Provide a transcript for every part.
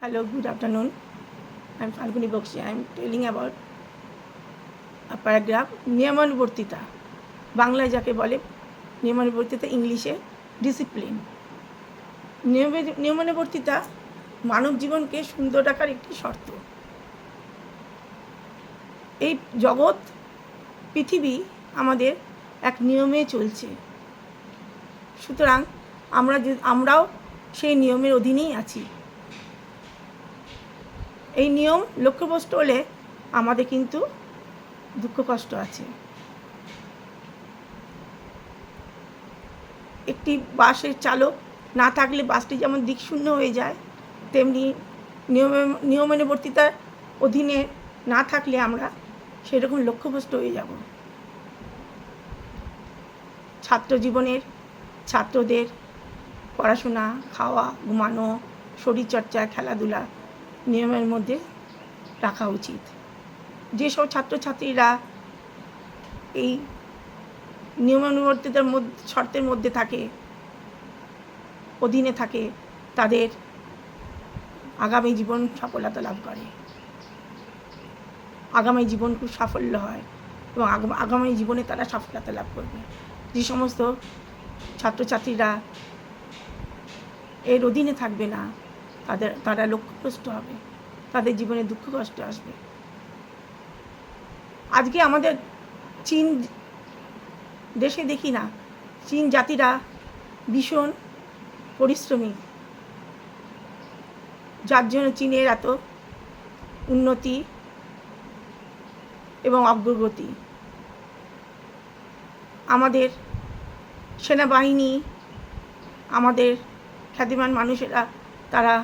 Hello, good afternoon. I'm Falguni Bakshi. I'm telling about a paragraph নিয়মানুবর্তিতা। বাংলায় যাকে বলে নিয়মানুবর্তিতা, ইংলিশে ডিসিপ্লিন। নিয়মানুবর্তিতা মানব জীবনকে সুন্দর রাখার একটি শর্ত। এই জগৎ পৃথিবী আমাদের এক নিয়মে চলছে, সুতরাং আমরাও সেই নিয়মের অধীনেই আছি। এই নিয়ম লক্ষ্যভ্রষ্ট হলে আমাদের কিন্তু দুঃখ কষ্ট আছে। একটি বাসের চালক না থাকলে বাসটি যেমন দিকশূন্য হয়ে যায়, তেমনি নিয়মানুবর্তিতার অধীনে না থাকলে আমরা সেরকম লক্ষ্যভ্রষ্ট হয়ে যাব। ছাত্র জীবনের ছাত্রদের পড়াশোনা, খাওয়া, ঘুমানো, শরীরচর্চা, খেলাধুলা নিয়মের মধ্যে রাখা উচিত। যেসব ছাত্রছাত্রীরা এই নিয়মানুবর্তিতার শর্তের মধ্যে থাকে, অধীনে থাকে, তাদের আগামী জীবন সফলতা লাভ করে, আগামী জীবন খুব সাফল্য হয় এবং আগামী জীবনে তারা সফলতা লাভ করবে। যে সমস্ত ছাত্রছাত্রীরা এর অধীনে থাকবে না, তারা লক্ষ্যভ্রষ্ট হবে, তাদের জীবনে দুঃখ কষ্ট আসবে। আজকে আমাদের চীন দেশে দেখি না, চীন জাতিরা ভীষণ পরিশ্রমী, যার জন্য চীনের এত উন্নতি এবং অগ্রগতি। আমাদের সেনাবাহিনী, আমাদের খ্যাতিমান মানুষেরা তারা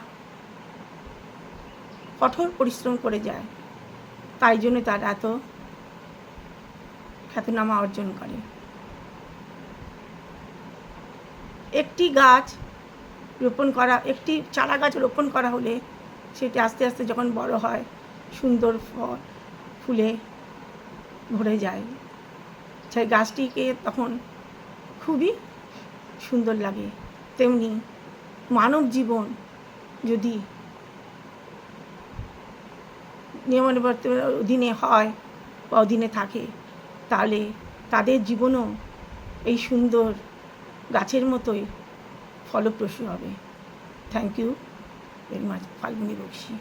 কঠোর পরিশ্রম করে যায়, তাই জন্য তারা এত খ্যাতনামা অর্জন করে। একটি গাছ রোপণ করা, একটি চারা গাছ রোপণ করা হলে সেটি আস্তে আস্তে যখন বড় হয়, সুন্দর ফল ফুলে ভরে যায়, সেই গাছটিকে তখন খুবই সুন্দর লাগে। তেমনি মানব জীবন যদি নিয়মানুবর্তিতার অধীনে হয় বা অধীনে থাকে, তাহলে তাদের জীবনও এই সুন্দর গাছের মতোই ফলপ্রসূ হবে। Thank you very much, Falguni Bakshi.